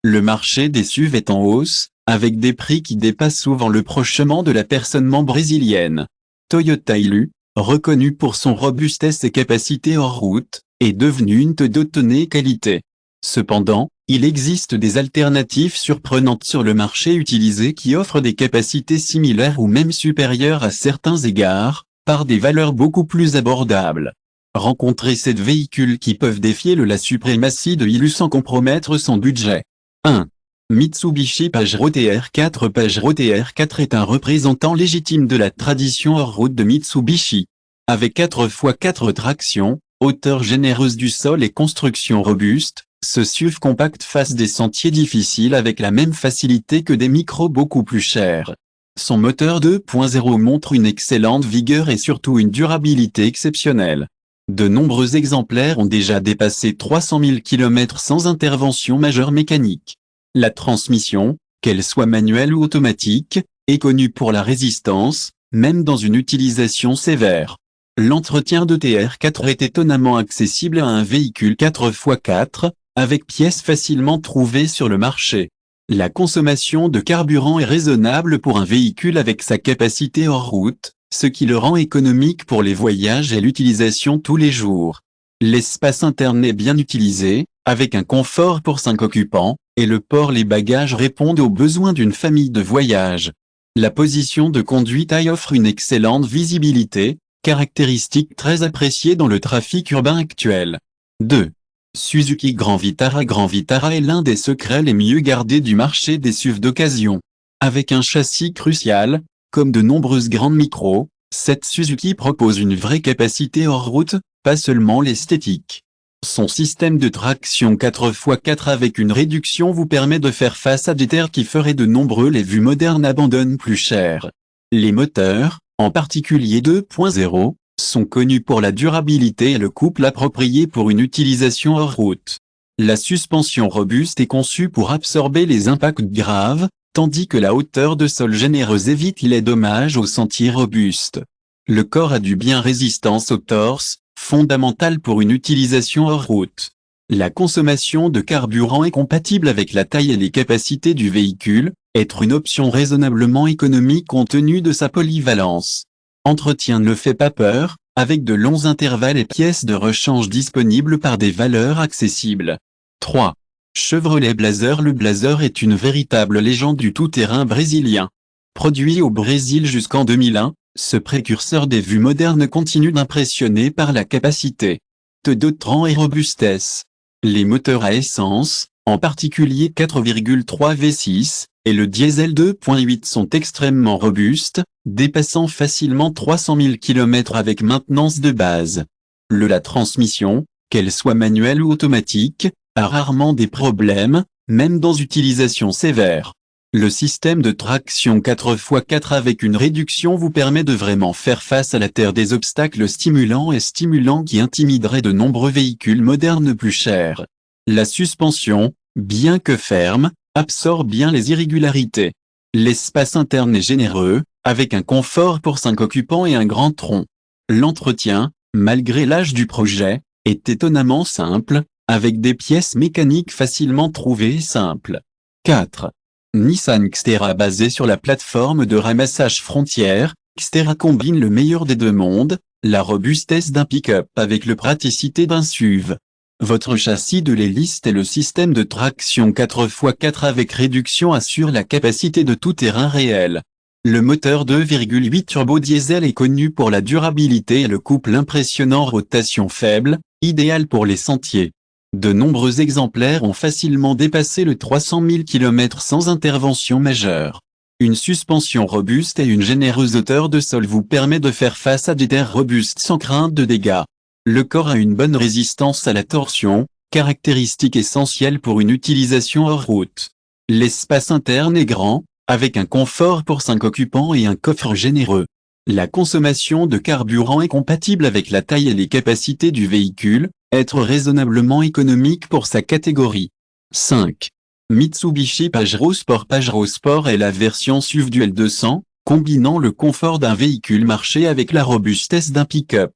Le marché des SUV est en hausse, avec des prix qui dépassent souvent le prochement de la personnement brésilienne. Toyota Hilux, reconnu pour son robustesse et capacité hors route, est devenu une de haute qualité. Cependant, il existe des alternatives surprenantes sur le marché utilisé qui offrent des capacités similaires ou même supérieures à certains égards, par des valeurs beaucoup plus abordables. Rencontrez ces véhicules qui peuvent défier la suprématie de Hilux sans compromettre son budget. 1. Mitsubishi Pajero TR4. Pajero TR4 est un représentant légitime de la tradition hors-route de Mitsubishi. Avec 4x4 traction, hauteur généreuse du sol et construction robuste, ce SUV compact face des sentiers difficiles avec la même facilité que des micros beaucoup plus chers. Son moteur 2.0 montre une excellente vigueur et surtout une durabilité exceptionnelle. De nombreux exemplaires ont déjà dépassé 300 000 km sans intervention majeure mécanique. La transmission, qu'elle soit manuelle ou automatique, est connue pour la résistance, même dans une utilisation sévère. L'entretien de TR4 est étonnamment accessible à un véhicule 4x4, avec pièces facilement trouvées sur le marché. La consommation de carburant est raisonnable pour un véhicule avec sa capacité hors route, ce qui le rend économique pour les voyages et l'utilisation tous les jours. L'espace interne est bien utilisé, avec un confort pour 5 occupants, et le port-les bagages répondent aux besoins d'une famille de voyage. La position de conduite offre une excellente visibilité, caractéristique très appréciée dans le trafic urbain actuel. 2. Suzuki Grand Vitara. Grand Vitara est l'un des secrets les mieux gardés du marché des SUV d'occasion. Avec un châssis crucial, comme de nombreuses grandes micros, cette Suzuki propose une vraie capacité hors route, pas seulement l'esthétique. Son système de traction 4x4 avec une réduction vous permet de faire face à des terres qui feraient de nombreux les vues modernes abandonnent plus cher. Les moteurs, en particulier 2.0, sont connus pour la durabilité et le couple approprié pour une utilisation hors route. La suspension robuste est conçue pour absorber les impacts graves, tandis que la hauteur de sol généreuse évite les dommages aux sentiers robustes. Le corps a du bien résistance au torse, fondamental pour une utilisation hors route. La consommation de carburant est compatible avec la taille et les capacités du véhicule, être une option raisonnablement économique compte tenu de sa polyvalence. Entretien ne fait pas peur, avec de longs intervalles et pièces de rechange disponibles par des valeurs accessibles. 3. Chevrolet Blazer. Le Blazer est une véritable légende du tout-terrain brésilien. Produit au Brésil jusqu'en 2001, ce précurseur des vues modernes continue d'impressionner par la capacité de tran et robustesse. Les moteurs à essence, en particulier 4,3 V6, et le diesel 2.8 sont extrêmement robustes, dépassant facilement 300 000 km avec maintenance de base. La transmission, qu'elle soit manuelle ou automatique, a rarement des problèmes, même dans utilisation sévère. Le système de traction 4x4 avec une réduction vous permet de vraiment faire face à la terre des obstacles stimulants qui intimideraient de nombreux véhicules modernes plus chers. La suspension, bien que ferme, absorbe bien les irrégularités. L'espace interne est généreux, avec un confort pour 5 occupants et un grand tronc. L'entretien, malgré l'âge du projet, est étonnamment simple, avec des pièces mécaniques facilement trouvées et simples. 4. Nissan Xterra. Basé sur la plateforme de ramassage Frontier, Xterra combine le meilleur des deux mondes, la robustesse d'un pick-up avec la praticité d'un SUV. Votre châssis de l'hélice et le système de traction 4x4 avec réduction assure la capacité de tout-terrain réel. Le moteur 2,8 turbo diesel est connu pour la durabilité et le couple impressionnant rotation faible, idéal pour les sentiers. De nombreux exemplaires ont facilement dépassé le 300 000 km sans intervention majeure. Une suspension robuste et une généreuse hauteur de sol vous permet de faire face à des terres robustes sans crainte de dégâts. Le corps a une bonne résistance à la torsion, caractéristique essentielle pour une utilisation hors route. L'espace interne est grand, avec un confort pour 5 occupants et un coffre généreux. La consommation de carburant est compatible avec la taille et les capacités du véhicule, être raisonnablement économique pour sa catégorie. 5. Mitsubishi Pajero Sport. Pajero Sport est la version SUV du L200, combinant le confort d'un véhicule marché avec la robustesse d'un pick-up.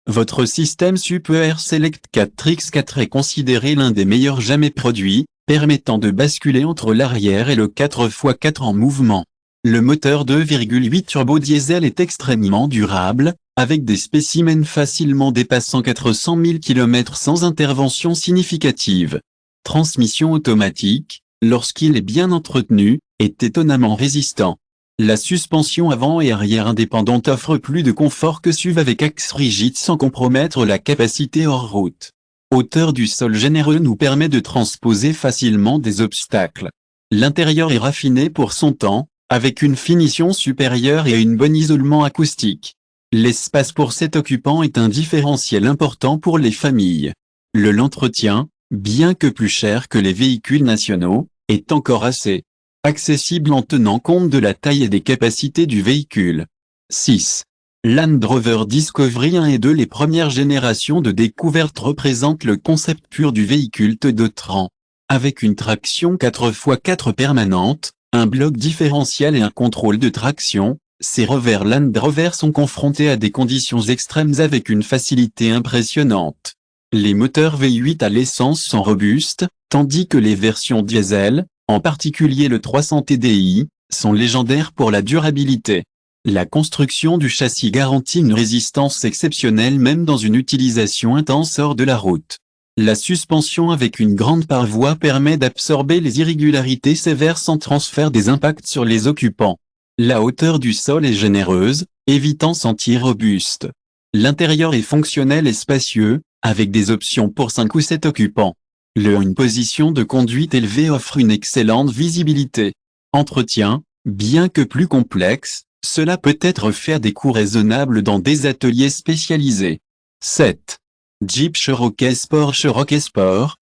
Votre système Super Select 4X4 est considéré l'un des meilleurs jamais produits, permettant de basculer entre l'arrière et le 4x4 en mouvement. Le moteur 2,8 turbo diesel est extrêmement durable, avec des spécimens facilement dépassant 400 000 km sans intervention significative. Transmission automatique, lorsqu'il est bien entretenu, est étonnamment résistant. La suspension avant et arrière indépendante offre plus de confort que SUV avec axe rigide sans compromettre la capacité hors route. Hauteur du sol généreux nous permet de transposer facilement des obstacles. L'intérieur est raffiné pour son temps, avec une finition supérieure et un bon isolement acoustique. L'espace pour 7 occupants est un différentiel important pour les familles. L'entretien, bien que plus cher que les véhicules nationaux, est encore assez accessible en tenant compte de la taille et des capacités du véhicule. 6. Land Rover Discovery 1 et 2. Les premières générations de découverte représentent le concept pur du véhicule de tran. Avec une traction 4x4 permanente, un bloc différentiel et un contrôle de traction, ces revers Land Rover sont confrontés à des conditions extrêmes avec une facilité impressionnante. Les moteurs V8 à l'essence sont robustes, tandis que les versions diesel, en particulier le 300 TDI, sont légendaires pour la durabilité. La construction du châssis garantit une résistance exceptionnelle même dans une utilisation intense hors de la route. La suspension avec une grande paroi permet d'absorber les irrégularités sévères sans transfert des impacts sur les occupants. La hauteur du sol est généreuse, évitant sentiers robustes. L'intérieur est fonctionnel et spacieux, avec des options pour 5 ou 7 occupants. Une position de conduite élevée offre une excellente visibilité. Entretien, bien que plus complexe, cela peut être fait à des coûts raisonnables dans des ateliers spécialisés. 7. Jeep Cherokee Sport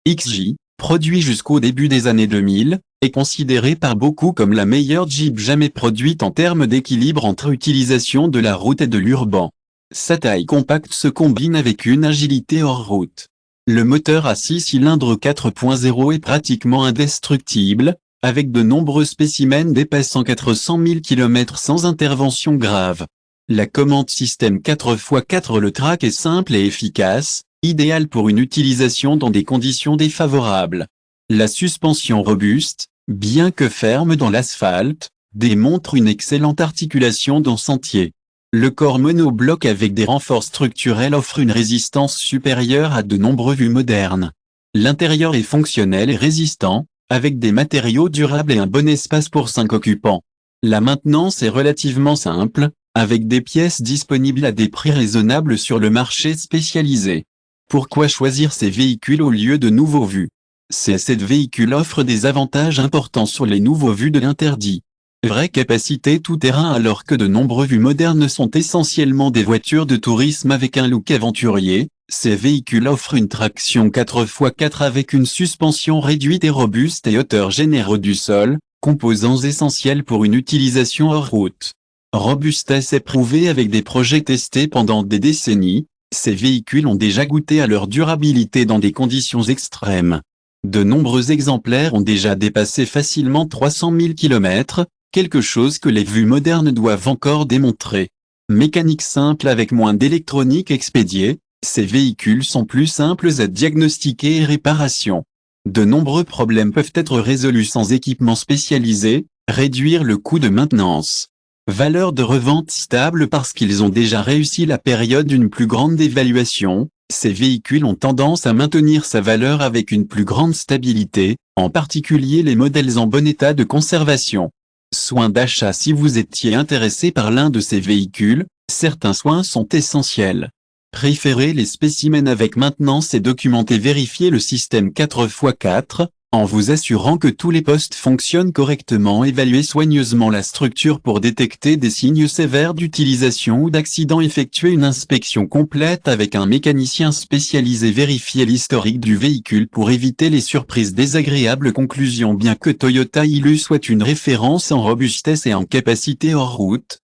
XJ, produit jusqu'au début des années 2000, est considéré par beaucoup comme la meilleure Jeep jamais produite en termes d'équilibre entre utilisation de la route et de l'urbain. Sa taille compacte se combine avec une agilité hors route. Le moteur à 6 cylindres 4.0 est pratiquement indestructible, avec de nombreux spécimens dépassant 400 000 km sans intervention grave. La commande système 4x4 Le track est simple et efficace, idéal pour une utilisation dans des conditions défavorables. La suspension robuste, bien que ferme dans l'asphalte, démontre une excellente articulation dans sentier. Le corps monobloc avec des renforts structurels offre une résistance supérieure à de nombreux VUs modernes. L'intérieur est fonctionnel et résistant, avec des matériaux durables et un bon espace pour 5 occupants. La maintenance est relativement simple, avec des pièces disponibles à des prix raisonnables sur le marché spécialisé. Pourquoi choisir ces véhicules au lieu de nouveaux VUs? Ces véhicules offrent des avantages importants sur les nouveaux VUs de l'interdit. Vraie capacité tout-terrain alors que de nombreux VUs modernes sont essentiellement des voitures de tourisme avec un look aventurier, ces véhicules offrent une traction 4x4 avec une suspension réduite et robuste et hauteur généreux du sol, composants essentiels pour une utilisation hors route. Robustesse éprouvée avec des projets testés pendant des décennies, ces véhicules ont déjà goûté à leur durabilité dans des conditions extrêmes. De nombreux exemplaires ont déjà dépassé facilement 300 000 km, quelque chose que les VUs modernes doivent encore démontrer. Mécanique simple avec moins d'électronique expédiée, ces véhicules sont plus simples à diagnostiquer et réparation. De nombreux problèmes peuvent être résolus sans équipement spécialisé, réduire le coût de maintenance. Valeur de revente stable parce qu'ils ont déjà réussi la période d'une plus grande dévaluation, ces véhicules ont tendance à maintenir sa valeur avec une plus grande stabilité, en particulier les modèles en bon état de conservation. Soins d'achat. Si vous étiez intéressé par l'un de ces véhicules, certains soins sont essentiels. Préférez les spécimens avec maintenance et documentez. Vérifiez le système 4x4, en vous assurant que tous les postes fonctionnent correctement. Évaluez soigneusement la structure pour détecter des signes sévères d'utilisation ou d'accident. Effectuez une inspection complète avec un mécanicien spécialisé. Vérifiez l'historique du véhicule pour éviter les surprises désagréables. Conclusion. Bien que Toyota Hilux soit une référence en robustesse et en capacité hors route,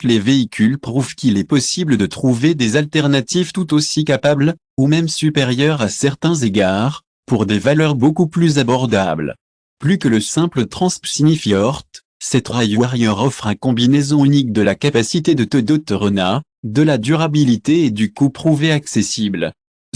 les véhicules prouvent qu'il est possible de trouver des alternatives tout aussi capables, ou même supérieures à certains égards, pour des valeurs beaucoup plus abordables. Plus que le simple Transignifiort, cette Rail Warrior offre une combinaison unique de la capacité de Toyota, de la durabilité et du coût prouvé accessible.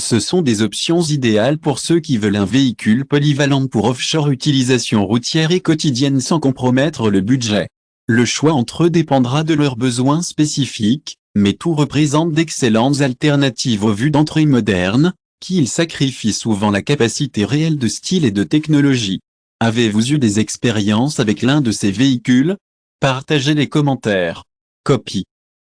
Ce sont des options idéales pour ceux qui veulent un véhicule polyvalent pour offshore utilisation routière et quotidienne sans compromettre le budget. Le choix entre eux dépendra de leurs besoins spécifiques, mais tout représente d'excellentes alternatives aux vues d'entrée modernes, qui ils sacrifient souvent la capacité réelle de style et de technologie. Avez-vous eu des expériences avec l'un de ces véhicules? Partagez les commentaires. Copie.